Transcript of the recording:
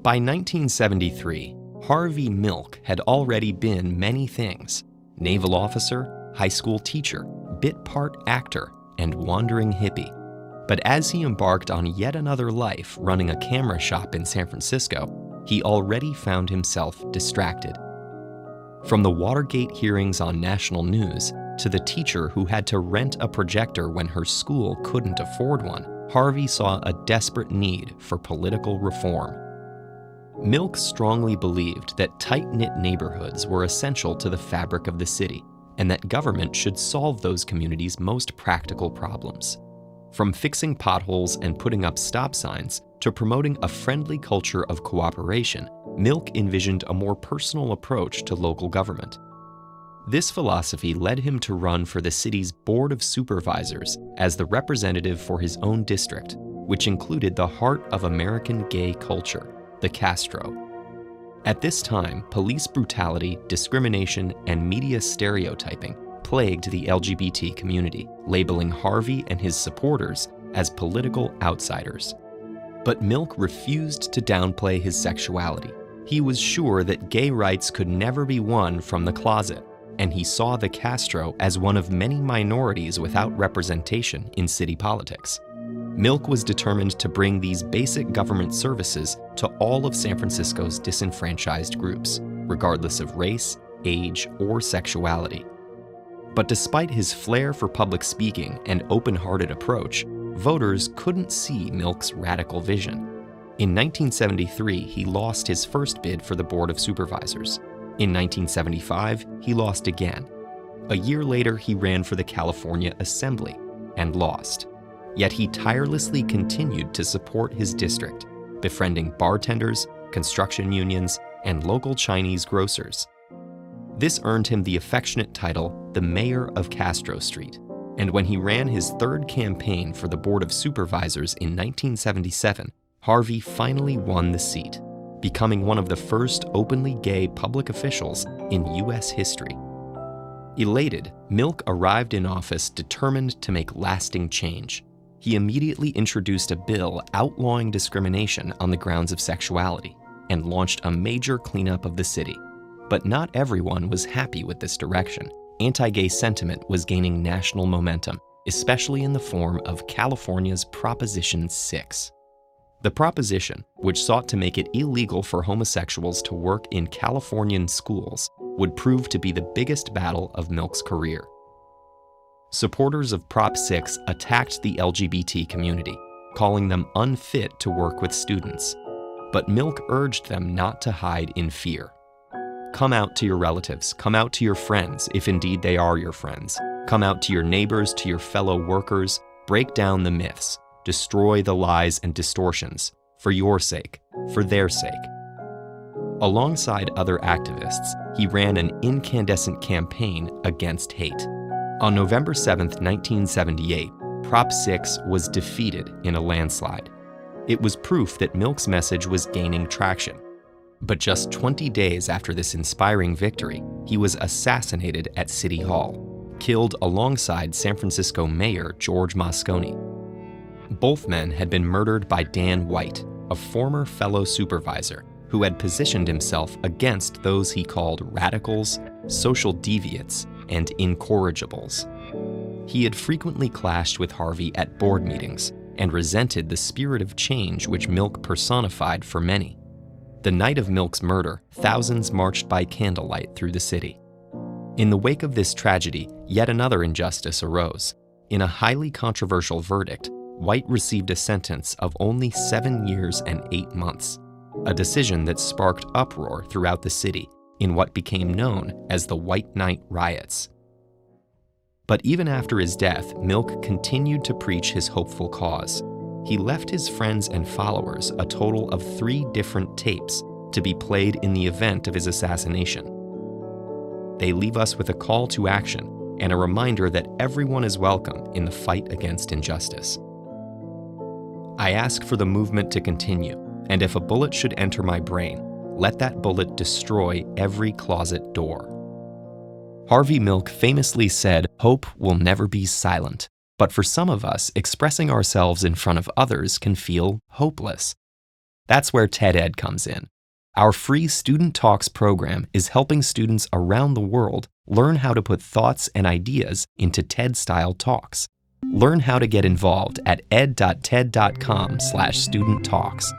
By 1973, Harvey Milk had already been many things: naval officer, high school teacher, bit part actor, and wandering hippie. But as he embarked on yet another life running a camera shop in San Francisco, he already found himself distracted. From the Watergate hearings on national news to the teacher who had to rent a projector when her school couldn't afford one, Harvey saw a desperate need for political reform. Milk strongly believed that tight-knit neighborhoods were essential to the fabric of the city, and that government should solve those communities' most practical problems. From fixing potholes and putting up stop signs to promoting a friendly culture of cooperation, Milk envisioned a more personal approach to local government. This philosophy led him to run for the city's Board of Supervisors as the representative for his own district, which included the heart of American gay culture, the Castro. At this time, police brutality, discrimination, and media stereotyping plagued the LGBT community, labeling Harvey and his supporters as political outsiders. But Milk refused to downplay his sexuality. He was sure that gay rights could never be won from the closet, and he saw the Castro as one of many minorities without representation in city politics. Milk was determined to bring these basic government services to all of San Francisco's disenfranchised groups, regardless of race, age, or sexuality. But despite his flair for public speaking and open-hearted approach, voters couldn't see Milk's radical vision. In 1973, he lost his first bid for the Board of Supervisors. In 1975, he lost again. A year later, he ran for the California Assembly and lost. Yet he tirelessly continued to support his district, befriending bartenders, construction unions, and local Chinese grocers. This earned him the affectionate title, the Mayor of Castro Street. And when he ran his third campaign for the Board of Supervisors in 1977, Harvey finally won the seat, becoming one of the first openly gay public officials in U.S. history. Elated, Milk arrived in office determined to make lasting change. He immediately introduced a bill outlawing discrimination on the grounds of sexuality and launched a major cleanup of the city. But not everyone was happy with this direction. Anti-gay sentiment was gaining national momentum, especially in the form of California's Proposition 6. The proposition, which sought to make it illegal for homosexuals to work in Californian schools, would prove to be the biggest battle of Milk's career. Supporters of Prop 6 attacked the LGBT community, calling them unfit to work with students. But Milk urged them not to hide in fear. Come out to your relatives, come out to your friends, if indeed they are your friends. Come out to your neighbors, to your fellow workers, break down the myths, destroy the lies and distortions, for your sake, for their sake. Alongside other activists, he ran an incandescent campaign against hate. On November 7, 1978, Prop 6 was defeated in a landslide. It was proof that Milk's message was gaining traction. But just 20 days after this inspiring victory, he was assassinated at City Hall, killed alongside San Francisco Mayor George Moscone. Both men had been murdered by Dan White, a former fellow supervisor who had positioned himself against those he called radicals, social deviates, and incorrigibles. He had frequently clashed with Harvey at board meetings and resented the spirit of change which Milk personified for many. The night of Milk's murder, thousands marched by candlelight through the city. In the wake of this tragedy, yet another injustice arose. In a highly controversial verdict, White received a sentence of only 7 years and 8 months, a decision that sparked uproar throughout the city in what became known as the White Night Riots. But even after his death, Milk continued to preach his hopeful cause. He left his friends and followers a total of 3 different tapes to be played in the event of his assassination. They leave us with a call to action and a reminder that everyone is welcome in the fight against injustice. I ask for the movement to continue, and if a bullet should enter my brain, let that bullet destroy every closet door. Harvey Milk famously said, "Hope will never be silent." But for some of us, expressing ourselves in front of others can feel hopeless. That's where TED-Ed comes in. Our free Student Talks program is helping students around the world learn how to put thoughts and ideas into TED-style talks. Learn how to get involved at ed.ted.com/studenttalks.